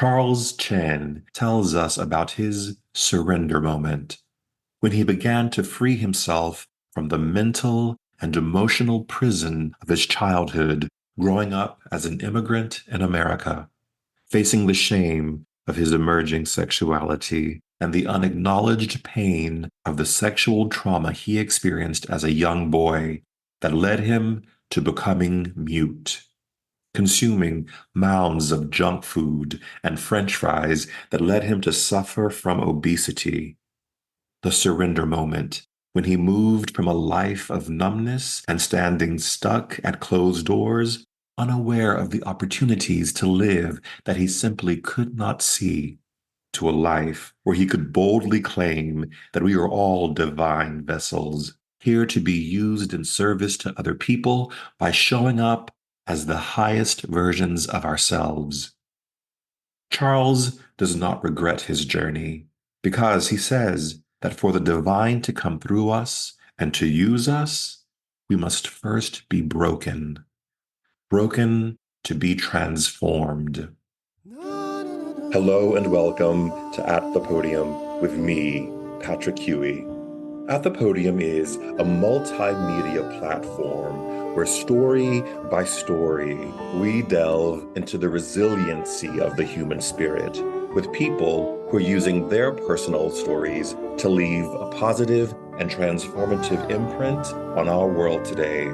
Charles Chen tells us about his surrender moment when he began to free himself from the mental and emotional prison of his childhood growing up as an immigrant in America, facing the shame of his emerging sexuality and the unacknowledged pain of the sexual trauma he experienced as a young boy that led him to becoming mute, consuming mounds of junk food and French fries that led him to suffer from obesity. The surrender moment when he moved from a life of numbness and standing stuck at closed doors, unaware of the opportunities to live that he simply could not see, to a life where he could boldly claim that we are all divine vessels, here to be used in service to other people by showing up as the highest versions of ourselves. Charles does not regret his journey because he says that for the divine to come through us and to use us, we must first be broken, broken to be transformed. Hello and welcome to At the Podium with me, Patrick Huey. At the Podium is a multimedia platform where story by story, we delve into the resiliency of the human spirit with people who are using their personal stories to leave a positive and transformative imprint on our world today.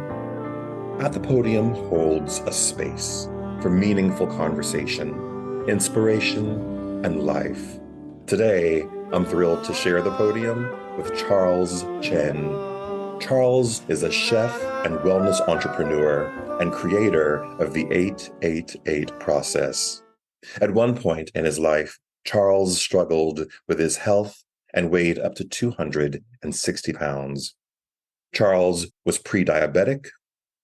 At the Podium holds a space for meaningful conversation, inspiration, and life. Today, I'm thrilled to share the podium with Charles Chen. Charles is a chef and wellness entrepreneur and creator of the 888 process. At one point in his life, Charles struggled with his health and weighed up to 260 pounds. Charles was pre-diabetic,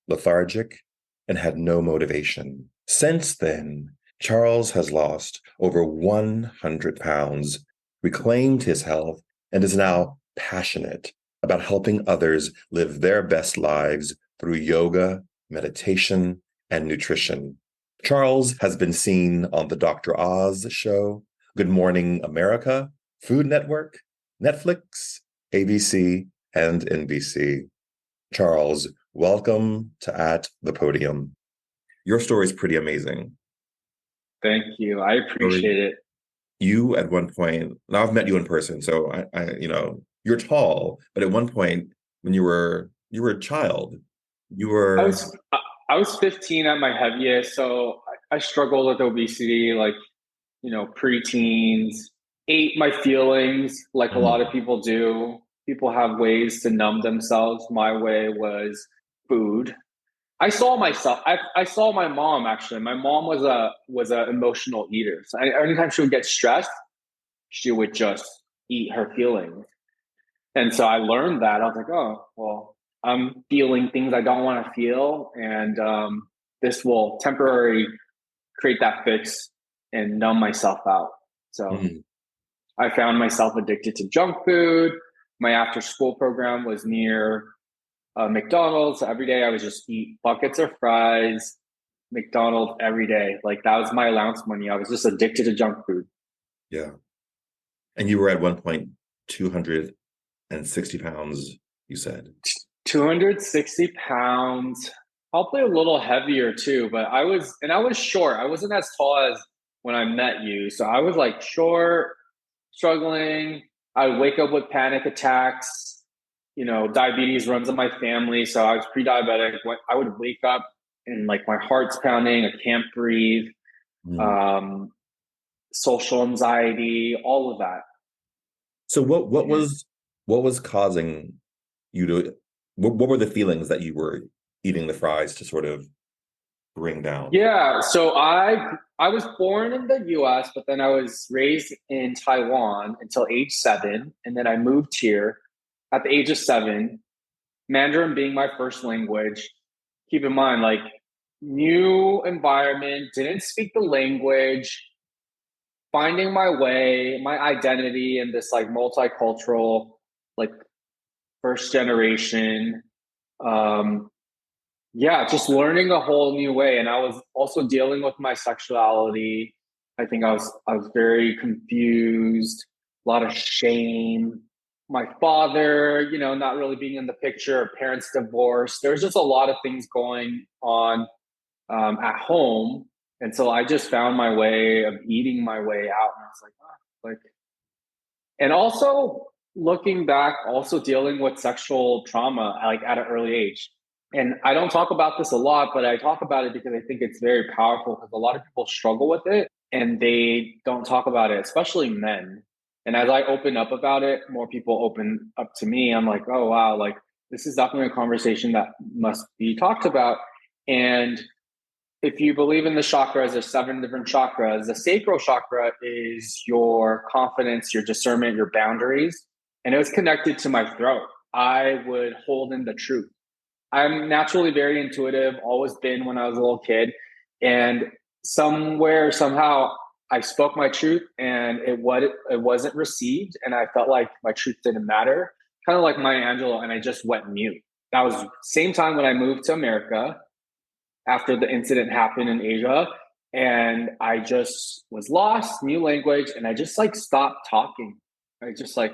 lethargic, and had no motivation. Since then, Charles has lost over 100 pounds, reclaimed his health, and is now passionate about helping others live their best lives through yoga, meditation, and nutrition. Charles has been seen on the Dr. Oz show, Good Morning America, Food Network, Netflix, ABC, and NBC. Charles, welcome to At the Podium. Your story is pretty amazing. Thank you. I appreciate it. You at one point, now I've met you in person, so you're tall, but at one point when you were a child, you I were was I was 15 at my heaviest, so I struggled with obesity, like preteens. Ate my feelings like a lot of mm, people do. People have ways to numb themselves. My way was food. I saw myself. I saw my mom actually. My mom was a emotional eater. So anytime she would get stressed, she would just eat her feelings. And so I learned that. I was like, oh, well, I'm feeling things I don't want to feel. And this will temporarily create that fix and numb myself out. So mm, I found myself addicted to junk food. My after school program was near McDonald's. Every day I would just eat buckets of fries, McDonald's every day. Like that was my allowance money. I was just addicted to junk food. yeah. And you were at one point 260 pounds, you said. 260 pounds, probably a little heavier too, but I was short. I wasn't as tall as when I met you. So I was like short, struggling. I would wake up with panic attacks. Diabetes runs in my family. So I was pre diabetic. I would wake up and like my heart's pounding. I can't breathe. Mm. Um, Social anxiety, all of that. So what And was causing you to what were the feelings that you were eating the fries to sort of bring down? yeah, so I was born in the US, but then I was raised in Taiwan until age 7, and then I moved here at the age of 7, Mandarin being my first language. Keep in mind, like, new environment, didn't speak the language, finding my way, my identity in this like multicultural, like first generation. Um, yeah, just learning a whole new way. And I was also dealing with my sexuality. I think I was very confused, a lot of shame. My father, not really being in the picture, parents divorced. There's just a lot of things going on at home. And so I just found my way of eating my way out. And I was like, like, and also looking back, also dealing with sexual trauma like at an early age. And I don't talk about this a lot, but I talk about it because I think it's very powerful because a lot of people struggle with it and they don't talk about it, especially men. And as I open up about it, more people open up to me. I'm like, oh, wow, like this is definitely a conversation that must be talked about. And if you believe in the chakras, there's 7 different chakras. The sacral chakra is your confidence, your discernment, your boundaries. And it was connected to my throat. I would hold in the truth. I'm naturally very intuitive, always been when I was a little kid. And somewhere, somehow, I spoke my truth and it wasn't received. And I felt like my truth didn't matter, kind of like Maya Angelou. And I just went mute. That was same time when I moved to America after the incident happened in Asia. And I just was lost, new language, and I just like stopped talking. I just like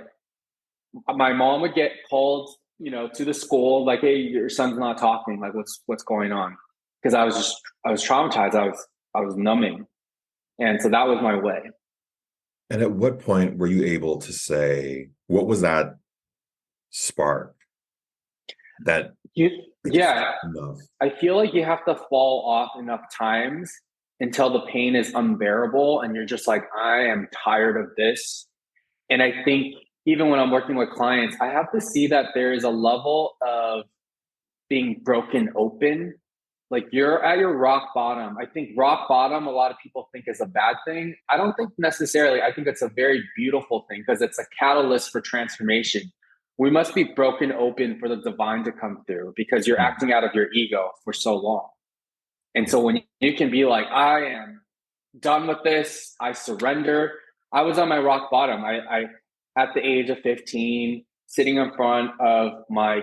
my mom would get called, to the school, like, hey, your son's not talking, like what's going on? Because I was traumatized. I was numbing. And so that was my way. And at what point were you able to say, what was that spark that You that just yeah, enough? I feel like you have to fall off enough times until the pain is unbearable and you're just like, I am tired of this. And I think even when I'm working with clients, I have to see that there is a level of being broken open. Like you're at your rock bottom. I think rock bottom, a lot of people think is a bad thing. I don't think necessarily. I think it's a very beautiful thing because it's a catalyst for transformation. We must be broken open for the divine to come through because you're Mm. acting out of your ego for so long. And so when you can be like, I am done with this, I surrender. I was on my rock bottom. I at the age of 15, sitting in front of my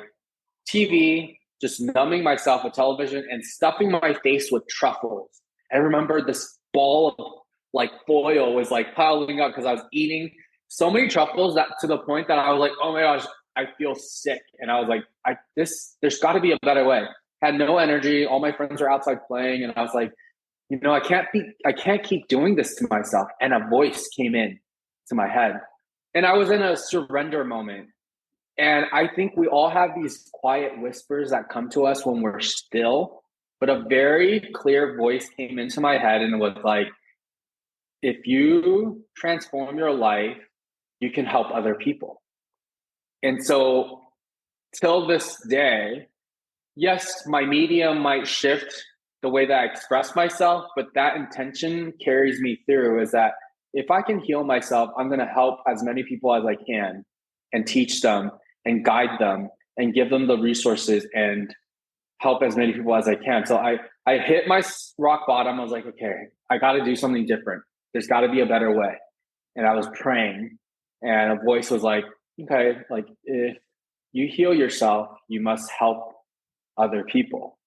TV, just numbing myself with television and stuffing my face with truffles. I remember this ball of like foil was like piling up because I was eating so many truffles that to the point that I was like, oh my gosh, I feel sick. And I was like, there's got to be a better way. Had no energy. All my friends were outside playing, and I was like, I can't keep doing this to myself. And a voice came in to my head, and I was in a surrender moment. And I think we all have these quiet whispers that come to us when we're still, but a very clear voice came into my head and it was like, if you transform your life, you can help other people. And so, till this day, yes, my medium might shift the way that I express myself, but that intention carries me through is that if I can heal myself, I'm going to help as many people as I can and teach them and guide them and give them the resources and help as many people as I can. So I hit my rock bottom. I was like, okay, I got to do something different. There's got to be a better way. And I was praying, and a voice was like, okay, like if you heal yourself, you must help other people.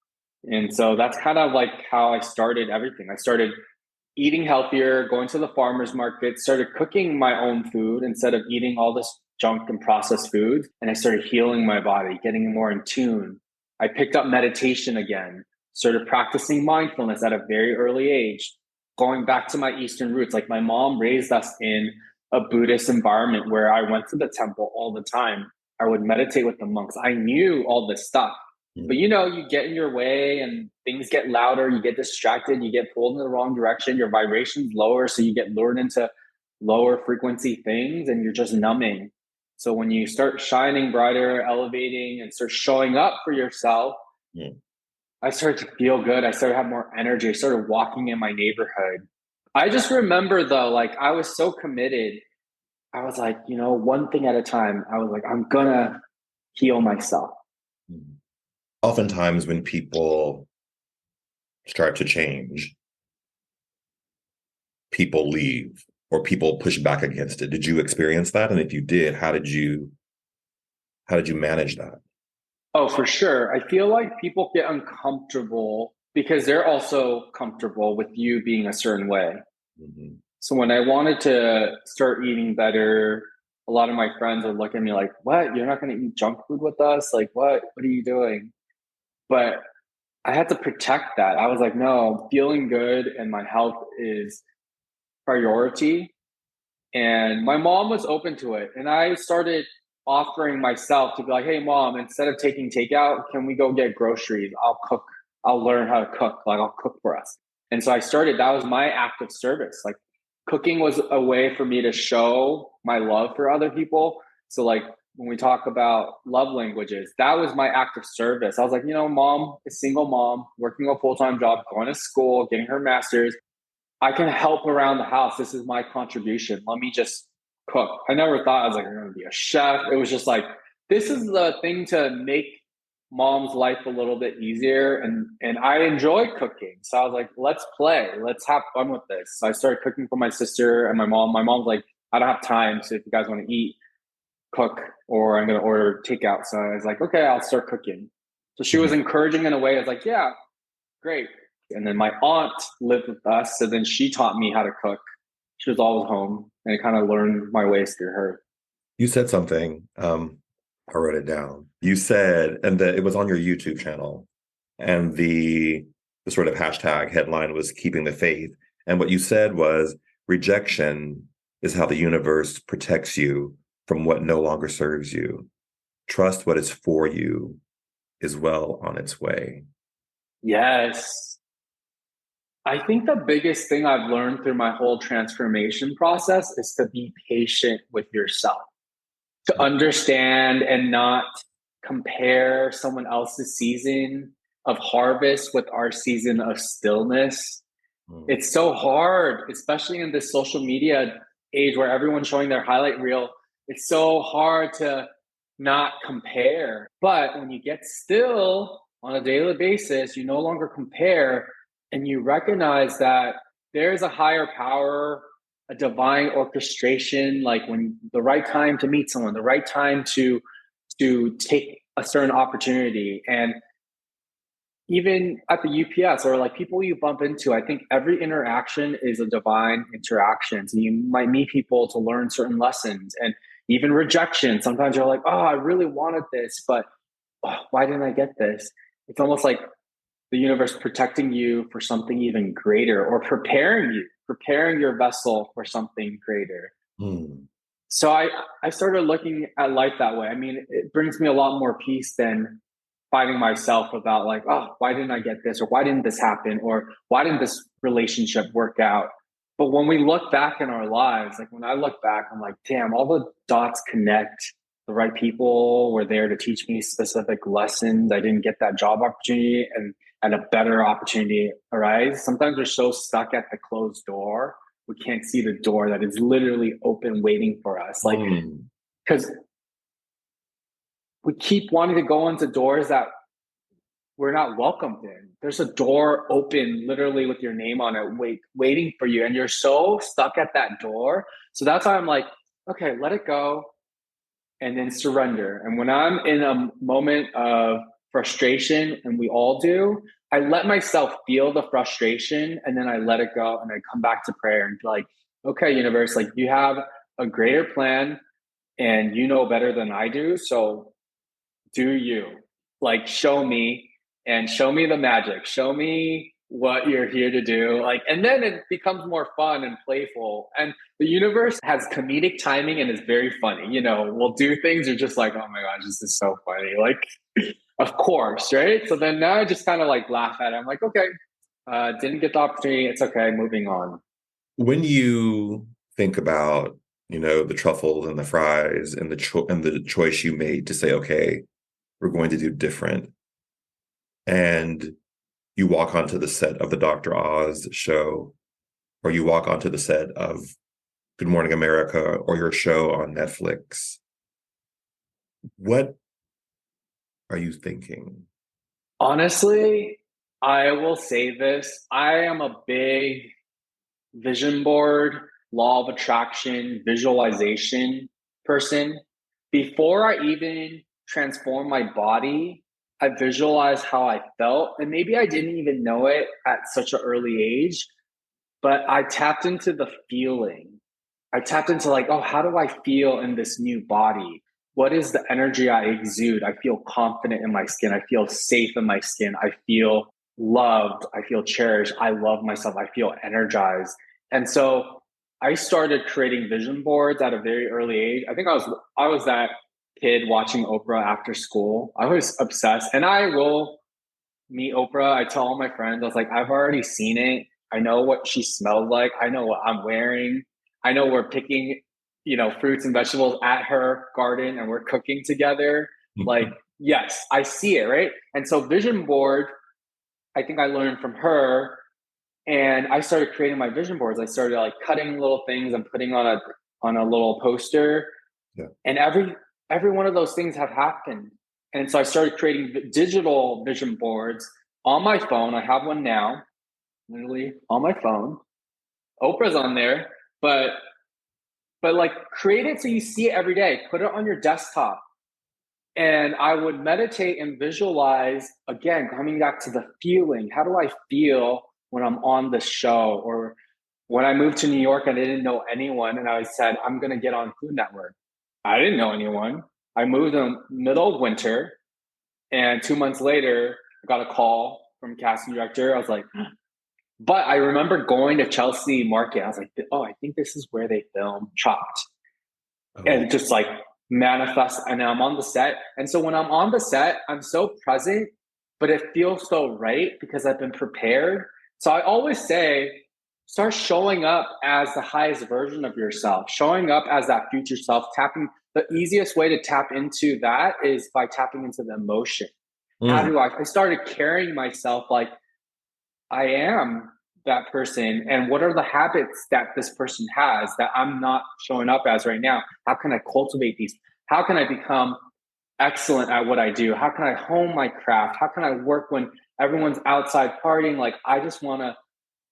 And so that's kind of like how I started everything. I started eating healthier, going to the farmers market, started cooking my own food instead of eating all this junk and processed food. And I started healing my body, getting more in tune. I picked up meditation again, started practicing mindfulness at a very early age, going back to my Eastern roots. Like my mom raised us in a Buddhist environment where I went to the temple all the time. I would meditate with the monks. I knew all this stuff. But Mm. you get in your way and things get louder, you get distracted, you get pulled in the wrong direction, your vibration's lower, so you get lured into lower frequency things and you're just numbing. So when you start shining brighter, elevating, and start showing up for yourself, Mm. I started to feel good. I started to have more energy. I started walking in my neighborhood. I just remember though, like I was so committed. I was like, one thing at a time. I was like, I'm gonna heal myself. Mm. Oftentimes, when people start to change, people leave or people push back against it. Did you experience that? And if you did, how did you manage that? Oh, for sure. I feel like people get uncomfortable because they're also comfortable with you being a certain way. Mhm. So when I wanted to start eating better, a lot of my friends would look at me like, "What? You're not going to eat junk food with us? Like, what? What are you doing?" But I had to protect that. I was like, "No, feeling good and my health is priority." And my mom was open to it. And I started offering myself to be like, "Hey, mom, instead of taking takeout, can we go get groceries? I'll cook. I'll learn how to cook. Like, I'll cook for us." And so I started, that was my act of service. Like, cooking was a way for me to show my love for other people. So, like, when we talk about love languages, that was my act of service. I was like, mom, a single mom, working a full time job, going to school, getting her master's. I can help around the house. This is my contribution. Let me just cook. I never thought I was like, I'm going to be a chef. It was just like, this is the thing to make mom's life a little bit easier. And I enjoy cooking. So I was like, let's play. Let's have fun with this. So I started cooking for my sister and my mom. My mom's like, I don't have time. So if you guys want to eat, cook, or I'm going to order takeout. So I was like, okay, I'll start cooking. So she was Mhm. encouraging in a way. I was like, yeah, great. And then my aunt lived with us. So then she taught me how to cook. She was always home and I kind of learned my ways through her. You said something. I wrote it down. You said, and it was on your YouTube channel, and the sort of hashtag headline was keeping the faith. And what you said was rejection is how the universe protects you from what no longer serves you. Trust what is for you is well on its way. Yes. I think the biggest thing I've learned through my whole transformation process is to be patient with yourself, to understand and not compare someone else's season of harvest with our season of stillness. Mm. It's so hard, especially in this social media age where everyone's showing their highlight reel. It's so hard to not compare. But when you get still on a daily basis, you no longer compare and you recognize that there's a higher power, a divine orchestration, like when the right time to meet someone, the right time to take a certain opportunity. And even at the UPS or like people you bump into, I think every interaction is a divine interaction. So you might meet people to learn certain lessons and even rejection. Sometimes you're like, oh, I really wanted this, but why didn't I get this? It's almost like the universe protecting you for something even greater or preparing your vessel for something greater. Mm. So I started looking at life that way. I mean, it brings me a lot more peace than fighting myself about like, oh, why didn't I get this? Or why didn't this happen? Or why didn't this relationship work out? But when we look back in our lives, like when I look back, I'm like, damn, all the dots connect. The right people were there to teach me specific lessons. I didn't get that job opportunity and a better opportunity arise. Sometimes we're so stuck at the closed door we can't see the door that is literally open waiting for us. Like, Mm. because we keep wanting to go into doors that we're not welcomed in. There's a door open literally with your name on it, waiting for you. And you're so stuck at that door. So that's why I'm like, okay, let it go and then surrender. And when I'm in a moment of frustration, and we all do, I let myself feel the frustration and then I let it go and I come back to prayer and be like, okay, universe, like you have a greater plan and you know better than I do. So do you like show me and show me the magic, show me what you're here to do, like, and then it becomes more fun and playful. And the universe has comedic timing and is very funny, we'll do things you're just like, oh my gosh, this is so funny, like, of course, right? So then now I just kind of like laugh at it. I'm like, okay, didn't get the opportunity, it's okay, moving on. When you think about, the truffles and the fries and the choice you made to say, okay, we're going to do different, and you walk onto the set of the Dr. Oz show, or you walk onto the set of Good Morning America or your show on Netflix, what are you thinking? Honestly, I will say this, I am a big vision board, law of attraction, visualization person. Before I even transform my body, I visualized how I felt. And maybe I didn't even know it at such an early age. but I tapped into the feeling. I tapped into like, oh, how do I feel in this new body? What is the energy I exude? I feel confident in my skin. I feel safe in my skin. I feel loved. I feel cherished. I love myself. I feel energized. And so I started creating vision boards at a very early age. I was that kid watching Oprah after school. I was obsessed. And I will meet Oprah. I tell all my friends, I was like, I've already seen it. I know what she smells like. I know what I'm wearing. I know we're picking, fruits and vegetables at her garden and we're cooking together. Like, yes, I see it, right? And so vision board, I think I learned from her and I started creating my vision boards. I started like cutting little things and putting on a little poster. Yeah. And every one of those things have happened. And so I started creating digital vision boards on my phone. I have one now, literally on my phone. Oprah's on there, but like create it so you see it every day. Put it on your desktop. And I would meditate and visualize, again, coming back to the feeling. How do I feel when I'm on the show? Or when I moved to New York, I didn't know anyone. And I said, I'm going to get on Food Network. I didn't know anyone. I moved in the middle of winter. And 2 months later, I got a call from casting director. I was like, but I remember going to Chelsea Market. I was like, oh, I think this is where they film Chopped. Oh, And just like manifest. And I'm on the set. And so when I'm on the set, I'm so present, but it feels so right because I've been prepared. So I always say, start showing up as the highest version of yourself, showing up as that future self, tapping. The easiest way to tap into that is by tapping into the emotion. How mm, do I started carrying myself like I am that person, and what are the habits that this person has that I'm not showing up as right now? How can I cultivate these? How can I become excellent at what I do? How can I hone my craft? How can I work when everyone's outside partying? Like, I just want to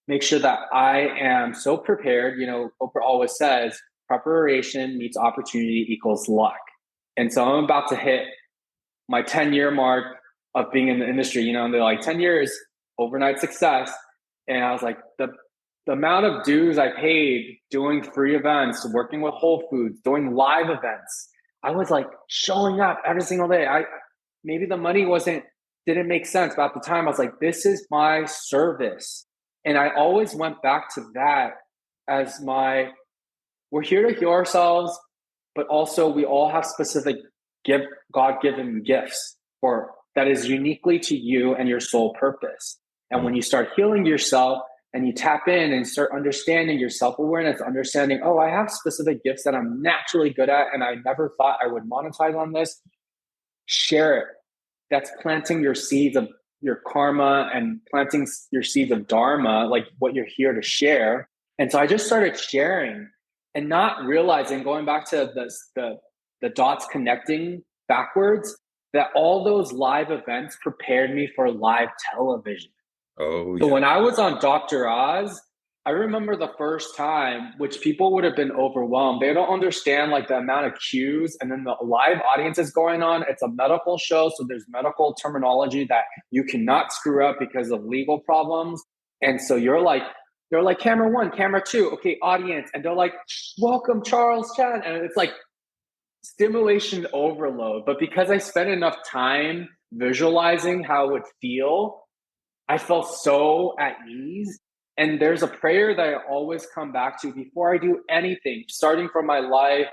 make sure that I am so prepared. Oprah always says preparation meets opportunity equals luck. And so I'm about to hit my 10-year mark of being in the industry, and they're like 10 years, overnight success. And I was like, the amount of dues I paid doing free events, working with Whole Foods, doing live events, I was like showing up every single day. Maybe the money didn't make sense, but at the time I was like, this is my service. And I always went back to that as we're here to heal ourselves, but also we all have specific God-given gifts for that is uniquely to you and your soul purpose. And when mm. you start healing yourself and you tap in and start understanding your self-awareness, understanding, oh, I have specific gifts that I'm naturally good at and I never thought I would monetize on this, share it. That's planting your seeds of your karma and planting your seeds of dharma, like what you're here to share. And so I just started sharing and not realizing, going back to the dots connecting backwards, that all those live events prepared me for live television. Oh, So yeah. when I was on Dr. Oz, I remember the first time, which people would have been overwhelmed. They don't understand like the amount of cues, and then the live audience is going on. It's a medical show, so there's medical terminology that you cannot screw up because of legal problems. And so they're like camera one, camera two, okay, audience, and they're like, welcome Charles Chen, and it's like stimulation overload. But because I spent enough time visualizing how it would feel, I felt so at ease. And there's a prayer that I always come back to before I do anything, starting from my live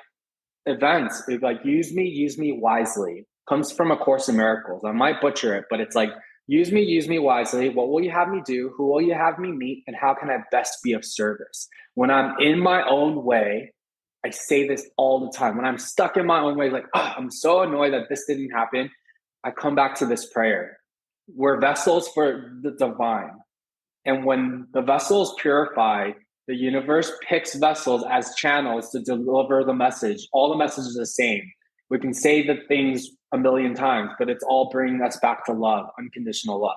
events. It's like, use me wisely. Comes from A Course in Miracles. I might butcher it, but it's like, use me wisely. What will you have me do? Who will you have me meet? And how can I best be of service? When I'm in my own way, I say this all the time. When I'm stuck in my own way, like, oh, I'm so annoyed that this didn't happen, I come back to this prayer. We're vessels for the divine. And when the vessel is purified, the universe picks vessels as channels to deliver the message. All the messages are the same. We can say the things a million times, but it's all bringing us back to love, unconditional love.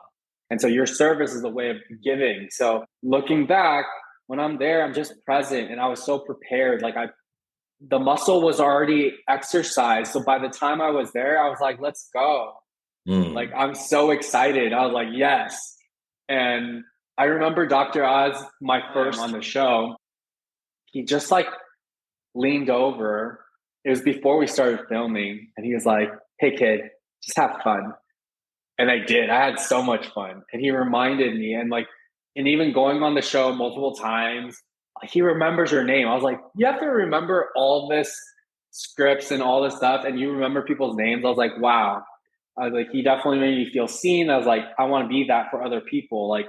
And so your service is a way of giving. So looking back, when I'm there, I'm just present and I was so prepared. Like the muscle was already exercised. So by the time I was there, I was like, let's go. Like, Mm. I'm so excited. I was like, yes. And I remember Dr. Oz, my first on the show, he just like leaned over. It was before we started filming, and he was like, "Hey, kid, just have fun." And I did. I had so much fun. And he reminded me, and like, and even going on the show multiple times, like, he remembers your name. I was like, you have to remember all this scripts and all this stuff, and you remember people's names. I was like, wow. I was like, he definitely made me feel seen. I was like, I want to be that for other people. Like,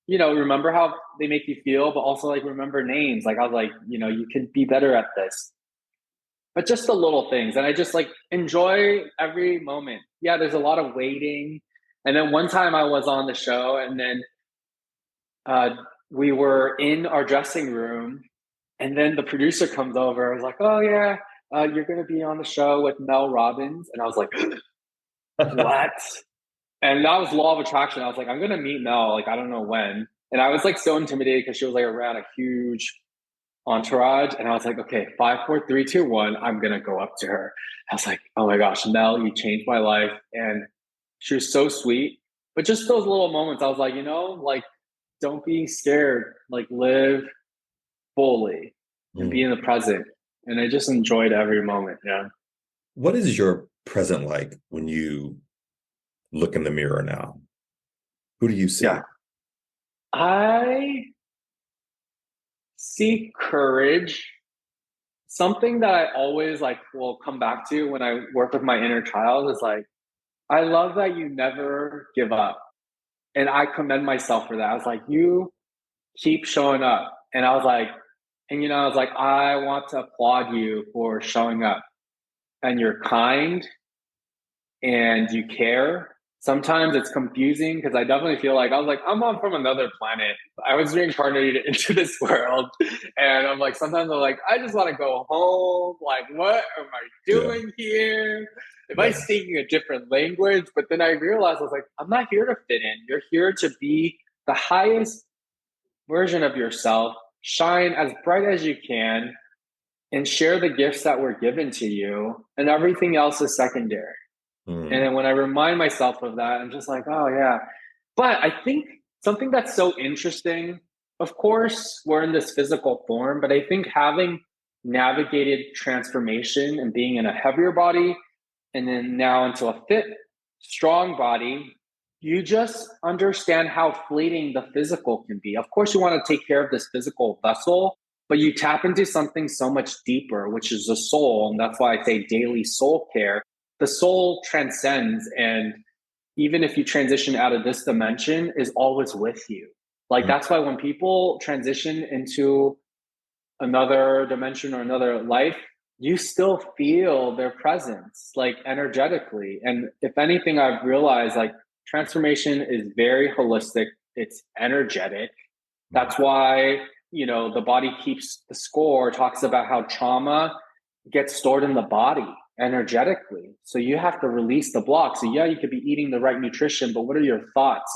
remember how they make you feel, but also like remember names. Like I was like, you can be better at this. But just the little things. And I just like enjoy every moment. Yeah, there's a lot of waiting. And then one time I was on the show, and then uh, we were in our dressing room, and then the producer comes over. I was like, oh, yeah, you're going to be on the show with Mel Robbins. And I was like, what? And that was law of attraction. I was like, I'm going to meet Mel. Like, I don't know when. And I was like so intimidated because she was like around a huge entourage. And I was like, okay, 5, 4, 3, 2, 1. I'm going to go up to her. I was like, oh my gosh, Mel, you changed my life. And she was so sweet. But just those little moments, I was like, like, don't be scared. Like, live fully and be Mm. in the present. And I just enjoyed every moment. Yeah. What is your present like when you look in the mirror now? Who do you see? Yeah. I see courage. Something that I always like will come back to when I work with my inner child is like, I love that you never give up. And I commend myself for that. I was like, you keep showing up. And I was like, I was like, I want to applaud you for showing up. And you're kind and you care. Sometimes it's confusing because I definitely feel like I was like, I'm on from another planet. I was reincarnated into this world. And I'm like, sometimes I'm like, I just want to go home. Like, what am I Yeah, doing here? Am I yeah. speaking a different language? But then I realized I was like, I'm not here to fit in. You're here to be the highest version of yourself, shine as bright as you can, and share the gifts that were given to you. And everything else is secondary. And Mm. then when I remind myself of that, I'm just like, oh, yeah. But I think something that's so interesting, of course, we're in this physical form, but I think having navigated transformation and being in a heavier body and then now into a fit, strong body, you just understand how fleeting the physical can be. Of course, you want to take care of this physical vessel, but you tap into something so much deeper, which is the soul. And that's why I say daily soul care. The soul transcends, and even if you transition out of this dimension, is always with you. Like Mm. that's why when people transition into another dimension or another life, you still feel their presence, like energetically. And if anything, I've realized like transformation is very holistic, it's energetic. Mm. That's why, the body keeps the score, talks about how trauma gets stored in the body energetically. So you have to release the block. So, yeah, you could be eating the right nutrition, but what are your thoughts?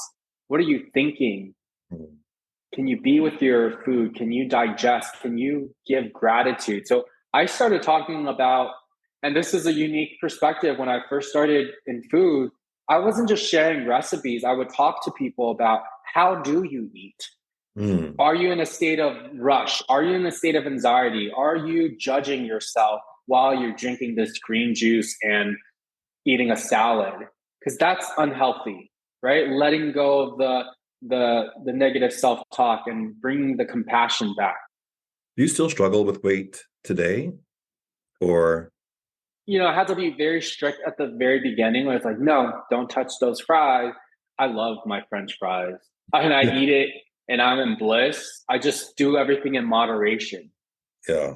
What are you thinking? Mm. Can you be with your food? Can you digest? Can you give gratitude? So I started talking about, and this is a unique perspective. When I first started in food, I wasn't just sharing recipes. I would talk to people about how do you eat? Mm. Are you in a state of rush? Are you in a state of anxiety? Are you judging yourself while you're drinking this green juice and eating a salad? Because that's unhealthy, right? Letting go of the negative self-talk and bringing the compassion back. Do you still struggle with weight today? Or I had to be very strict at the very beginning where it's like, no, don't touch those fries. I love my French fries. And I yeah, eat it and I'm in bliss. I just do everything in moderation. yeah.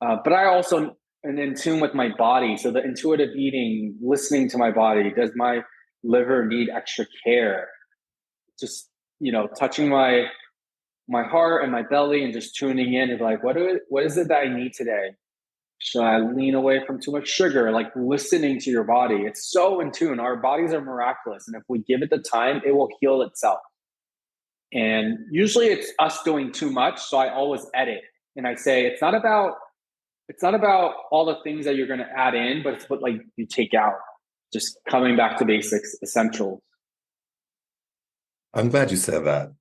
But I also am in tune with my body. So the intuitive eating, listening to my body, does my liver need extra care? Just, touching my heart and my belly and just tuning in is like, what is it that I need today? Should I lean away from too much sugar? Like listening to your body. It's so in tune. Our bodies are miraculous. And if we give it the time, it will heal itself. And usually it's us doing too much. So I always edit and I say, it's not about all the things that you're going to add in, but it's what like you take out. Just coming back to basics, essentials. I'm glad you said that.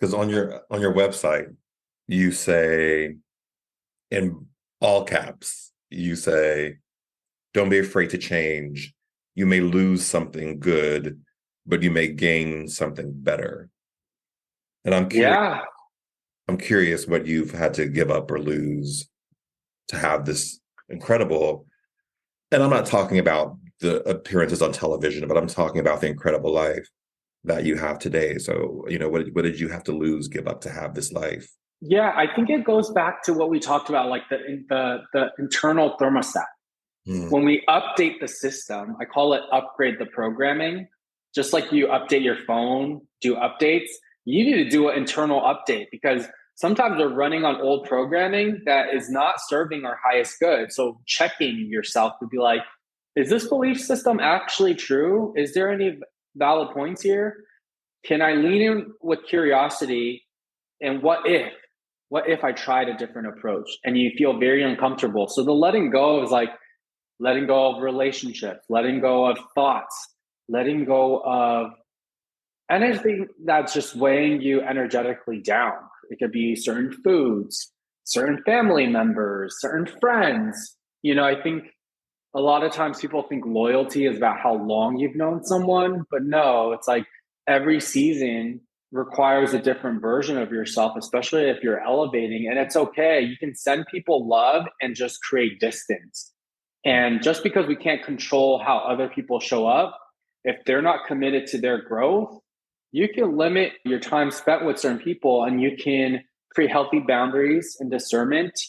Because on your website, you say in all caps, you say, don't be afraid to change. You may lose something good, but you may gain something better. And Yeah. I'm curious what you've had to give up or lose to have this incredible, and I'm not talking about the appearances on television, but I'm talking about the incredible life that you have today. So, what did you have to lose, give up to have this life? Yeah, I think it goes back to what we talked about, like the internal thermostat. Hmm. When we update the system, I call it upgrade the programming. Just like you update your phone, do updates, you need to do an internal update because sometimes we're running on old programming that is not serving our highest good. So checking yourself to be like, is this belief system actually true? Is there any valid points here? Can I lean in with curiosity and what if I tried a different approach and you feel very uncomfortable? So the letting go is like letting go of relationships, letting go of thoughts, letting go of anything that's just weighing you energetically down. It could be certain foods, certain family members, certain friends. I think a lot of times people think loyalty is about how long you've known someone, but no, it's like every season requires a different version of yourself, especially if you're elevating. And it's okay. You can send people love and just create distance. And just because we can't control how other people show up, if they're not committed to their growth, you can limit your time spent with certain people and you can create healthy boundaries and discernment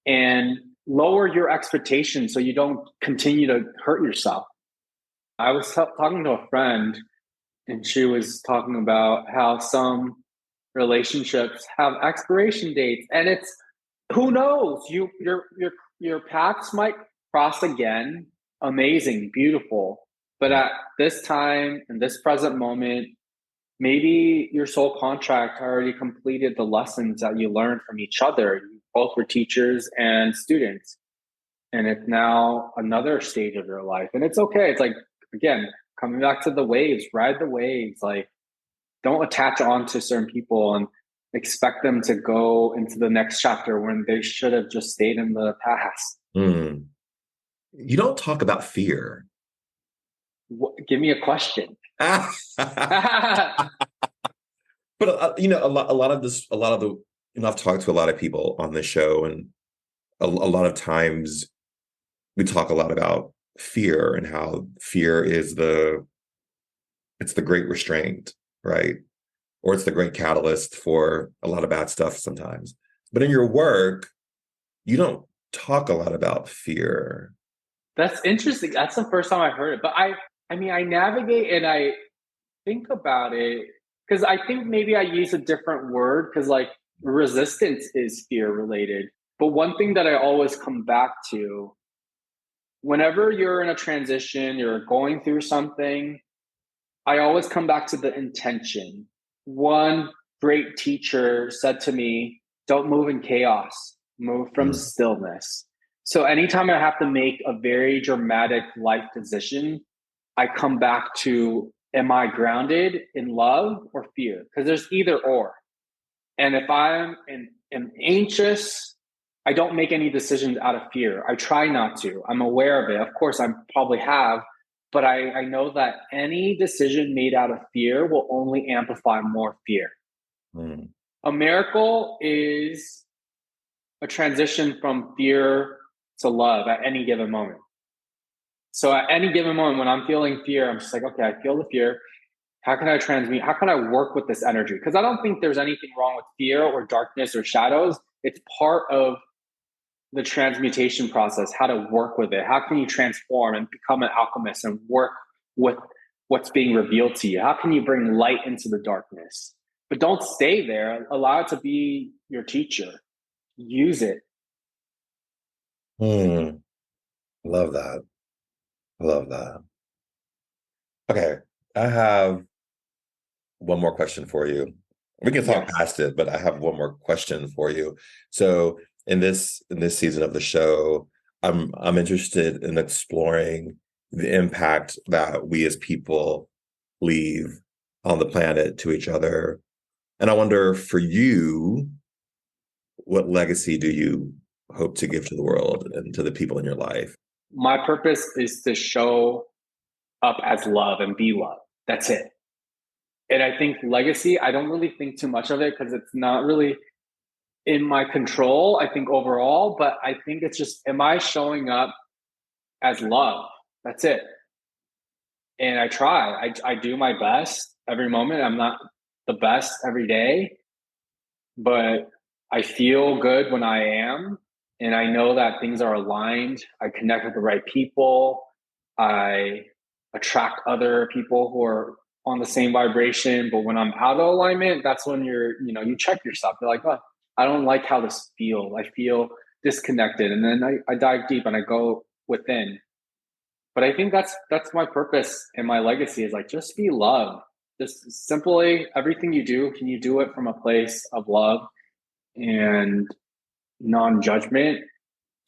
and lower your expectations so you don't continue to hurt yourself. I was talking to a friend and she was talking about how some relationships have expiration dates and it's who knows your paths might cross again, amazing, beautiful, but at this time in this present moment maybe your soul contract already completed the lessons that you learned from each other. You both were teachers and students and it's now another stage of your life and it's okay. It's like again coming back to the waves, ride the waves, like don't attach on to certain people and expect them to go into the next chapter when they should have just stayed in the past. Hmm. You don't talk about fear. Give me a question. But a lot of the, I've talked to a lot of people on this show, and a lot of times we talk a lot about fear and how fear is it's the great restraint, right? Or it's the great catalyst for a lot of bad stuff sometimes. But in your work, you don't talk a lot about fear. That's interesting. That's the first time I heard it. But I mean, I navigate and I think about it because I think maybe I use a different word because like resistance is fear related. But one thing that I always come back to whenever you're in a transition, you're going through something, I always come back to the intention. One great teacher said to me, don't move in chaos, move from Mm. stillness. So anytime I have to make a very dramatic life decision, I come back to am I grounded in love or fear? Because there's either or. And if am anxious, I don't make any decisions out of fear. I try not to. I'm aware of it. Of course, I probably have, but I know that any decision made out of fear will only amplify more fear. Mm. A miracle is a transition from fear to love at any given moment. So at any given moment, when I'm feeling fear, I'm just like, okay, I feel the fear. How can I transmute? How can I work with this energy? Because I don't think there's anything wrong with fear or darkness or shadows. It's part of the transmutation process, how to work with it. How can you transform and become an alchemist and work with what's being revealed to you? How can you bring light into the darkness? But don't stay there. Allow it to be your teacher. Use it. Mm. Love that. Love that. Okay. I have one more question for you. We can talk Yes. past it, but I have one more question for you. So in this season of the show, I'm interested in exploring the impact that we as people leave on the planet to each other And I wonder for you, what legacy do you hope to give to the world and to the people in your life? My purpose is to show up as love and be love. That's it. And I think legacy, I don't really think too much of it because it's not really in my control, I think overall, but I think it's just, am I showing up as love? That's it. And I try, I do my best every moment. I'm not the best every day, but I feel good when I am. And I know that things are aligned. I connect with the right people. I attract other people who are on the same vibration. But when I'm out of alignment, that's when you check yourself. You're like, oh, I don't like how this feels. I feel disconnected. And then I dive deep and I go within. But I think that's my purpose and my legacy is like just be love. Just simply everything you do, can you do it from a place of love and non-judgment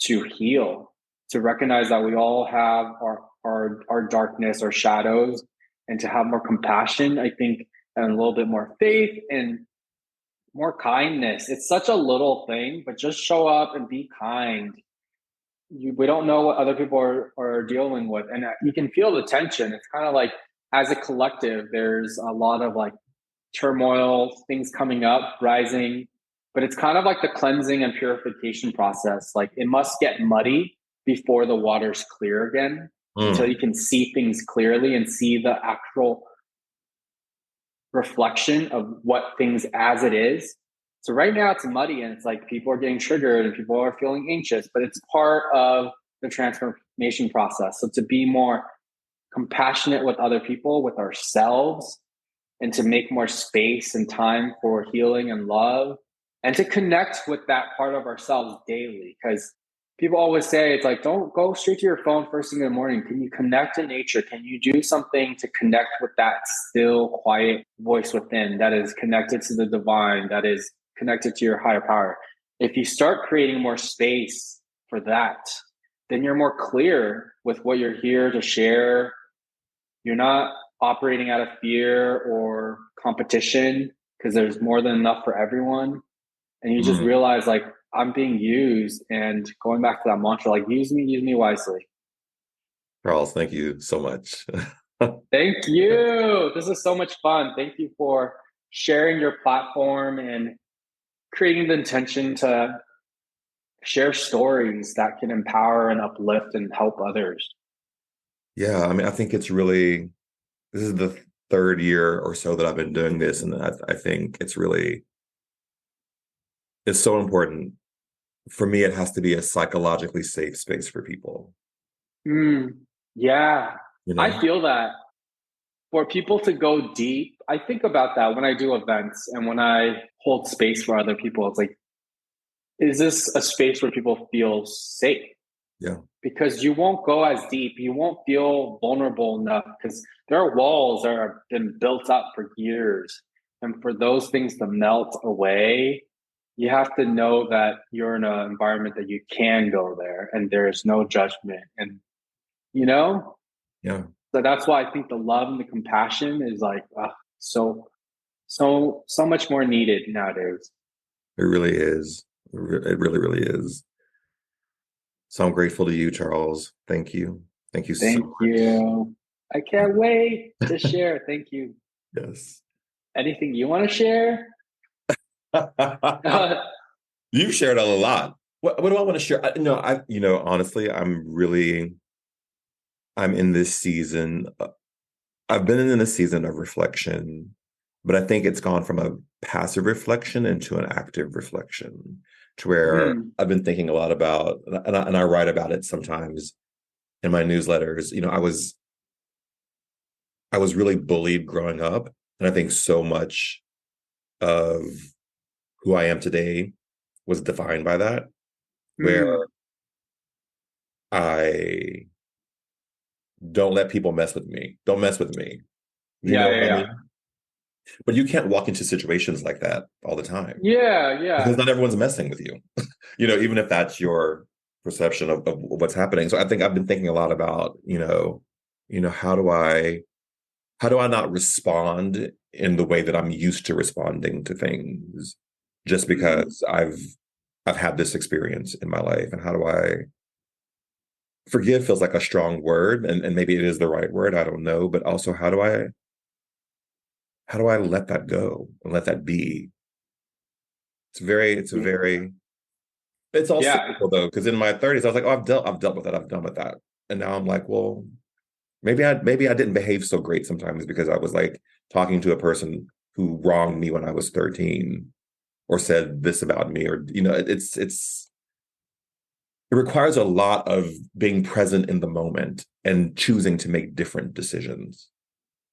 to heal, to recognize that we all have our darkness, our shadows, and to have more compassion, I think, and a little bit more faith and more kindness. It's such a little thing, but just show up and be kind. We don't know what other people are dealing with, and you can feel the tension. It's kind of like as a collective, there's a lot of like turmoil, things coming up, rising, but it's kind of like the cleansing and purification process. Like it must get muddy before the water's clear again, until Mm. you can see things clearly and see the actual reflection of what things as it is. So right now it's muddy and it's like people are getting triggered and people are feeling anxious, but it's part of the transformation process. So to be more compassionate with other people, with ourselves, and to make more space and time for healing and love and to connect with that part of ourselves daily. Because people always say it's like, don't go straight to your phone first thing in the morning. Can you connect to nature? Can you do something to connect with that still quiet voice within that is connected to the divine, that is connected to your higher power? If you start creating more space for that, then you're more clear with what you're here to share. You're not operating out of fear or competition because there's more than enough for everyone. And you just Mm. realize like I'm being used and going back to that mantra, like use me wisely. Charles, thank you so much. Thank you. This is so much fun. Thank you for sharing your platform and creating the intention to share stories that can empower and uplift and help others. Yeah, I mean, I think this is the third year or so that I've been doing this, and I think it's so important. For me, it has to be a psychologically safe space for people, Mm, yeah, you I know? feel that. For people to go deep, I think about that when I do events and when I hold space for other people. It's like, is this a space where people feel safe? Yeah. Because you won't go as deep, you won't feel vulnerable enough because there are walls that have been built up for years. And for those things to melt away, you have to know that you're in an environment that you can go there and there's no judgment. And, you know, Yeah. so that's why I think the love and the compassion is like so much more needed nowadays. It really is. It really, really is. So I'm grateful to you, Charles. Thank you. Thank you so Thank you. I can't wait to much. share. Thank you. Yes. Anything you want to share? You've shared a lot. What do I want to share? Honestly, I'm in this season. I've been in a season of reflection, but I think it's gone from a passive reflection into an active reflection to where Hmm. I've been thinking a lot about, and I write about it sometimes in my newsletters. I was really bullied growing up, and I think so much of who I am today was defined by that, where Hmm. I don't let people mess with me. Don't mess with me. You Yeah, know yeah, what I yeah. mean? But you can't walk into situations like that all the time Yeah, because yeah. not everyone's messing with you. Even if that's your perception of what's happening. So I think I've been thinking a lot about, how do I not respond in the way that I'm used to responding to things just because I've had this experience in my life. And how do I forgive feels like a strong word, and maybe it is the right word, I don't know, but also how do I let that go and let that be? It's a very it's all Yeah. cyclical though, because in my 30s, I was like, oh, I've dealt with that, I've done with that. And now I'm like, well, maybe I didn't behave so great sometimes because I was like talking to a person who wronged me when I was 13 or said this about me, or it requires a lot of being present in the moment and choosing to make different decisions.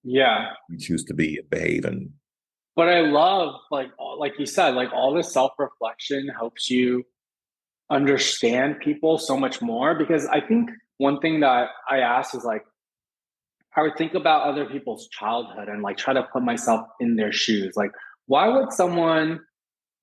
Yeah. You choose to be and behave and But I love, like you said, like all this self reflection helps you understand people so much more. Because I think one thing that I ask is like, I would think about other people's childhood and like try to put myself in their shoes. Like, why would someone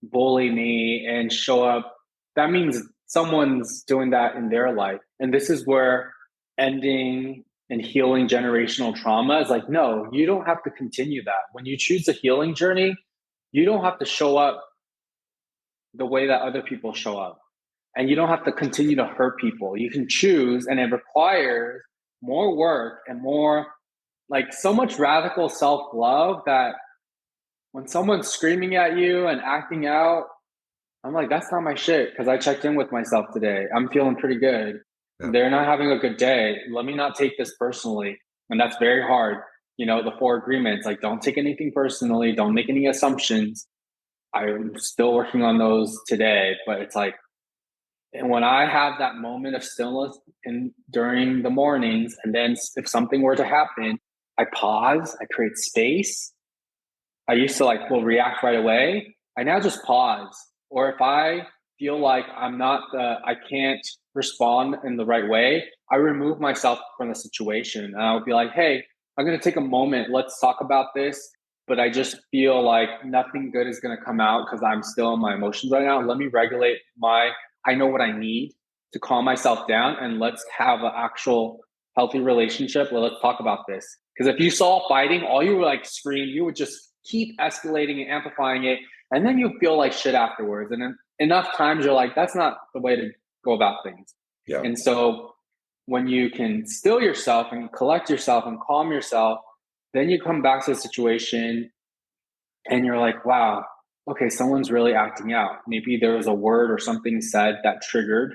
bully me and show up? That means someone's doing that in their life. And this is where ending and healing generational trauma is like, no, you don't have to continue that. When you choose a healing journey, you don't have to show up the way that other people show up. And you don't have to continue to hurt people. You can choose, and it requires more work and more, like, so much radical self love that when someone's screaming at you and acting out, I'm like, that's not my shit because I checked in with myself today. I'm feeling pretty good. yeah. They're not having a good day. Let me not take this personally. And that's very hard. You know, the four agreements, like, don't take anything personally, don't make any assumptions. I'm still working on those today, but it's like, and when I have that moment of stillness in during the mornings, and then if something were to happen, I pause, I create space. I used to like will react right away. I now just pause. Or if I feel like I can't respond in the right way, I remove myself from the situation. And I'll be like, hey, I'm going to take a moment. Let's talk about this. But I just feel like nothing good is going to come out because I'm still in my emotions right now. Let me regulate I know what I need to calm myself down, and let's have an actual healthy relationship. Well, let's talk about this. Because if you saw fighting, all you would like scream, you would just keep escalating and amplifying it. And then you feel like shit afterwards. And then enough times you're like, that's not the way to go about things. Yeah. And so when you can still yourself and collect yourself and calm yourself, then you come back to the situation and you're like, wow, okay, someone's really acting out. Maybe there was a word or something said that triggered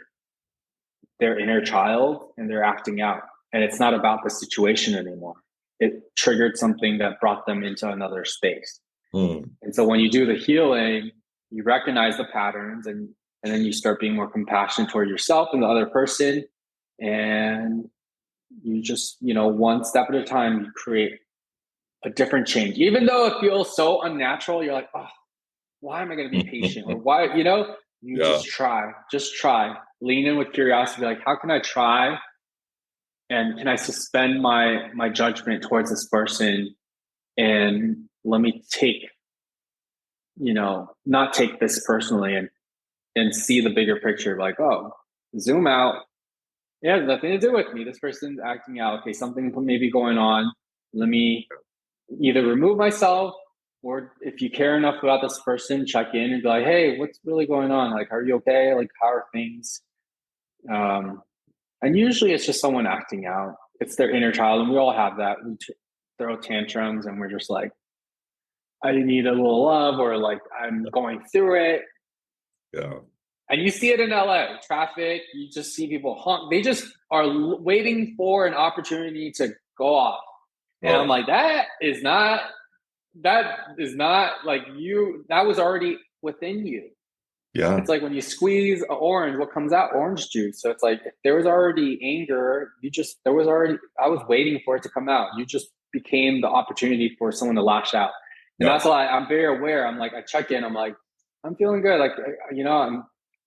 their inner child and they're acting out. And it's not about the situation anymore. It triggered something that brought them into another space. Mm. And so when you do the healing, you recognize the patterns, and then you start being more compassionate toward yourself and the other person. And you just, one step at a time, you create a different change. Even though it feels so unnatural, you're like, oh, why am I going to be patient? Or why, you Yeah. just try, lean in with curiosity. Like, how can I try? And can I suspend my judgment towards this person? And let me not take this personally, and see the bigger picture. Like, oh, zoom out. It has nothing to do with me. This person's acting out. Okay, something may be going on. Let me either remove myself, or if you care enough about this person, check in and be like, hey, what's really going on? Like, are you okay? Like, how are things? And usually it's just someone acting out. It's their inner child. And we all have that. We throw tantrums and we're just like, I need a little love, or like, I'm going through it. Yeah. And you see it in LA, traffic, you just see people honk. They just are waiting for an opportunity to go off. And I'm Oh, like, that is not like you, that was already within you. yeah. It's like when you squeeze an orange, what comes out? Orange juice. So it's like if there was already anger, I was waiting for it to come out. You just became the opportunity for someone to lash out. And Yeah. that's why I'm very aware. I'm like, I check in, I'm like, I'm feeling good. Like,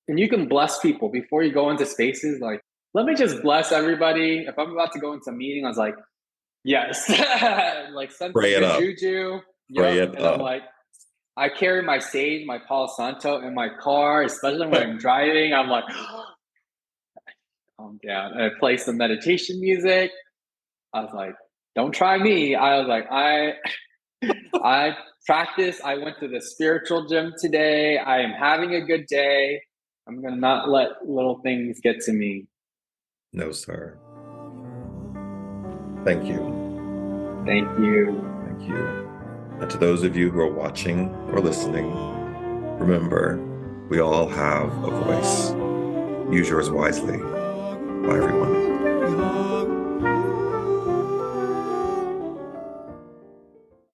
and you can bless people before you go into spaces. Like, let me just bless everybody. If I'm about to go into a meeting, I was like, yes, like send some Pray it good up. juju. Pray Yep. it And I'm up. like, I carry my sage, my Palo Santo in my car, especially when I'm driving. I'm like, calm down. And I play some meditation music. I was like, don't try me. I was like, I practice. I went to the spiritual gym today. I am having a good day. I'm going to not let little things get to me. No, sir. Thank you. Thank you. Thank you. And to those of you who are watching or listening, remember, we all have a voice. Use yours wisely. Bye, everyone.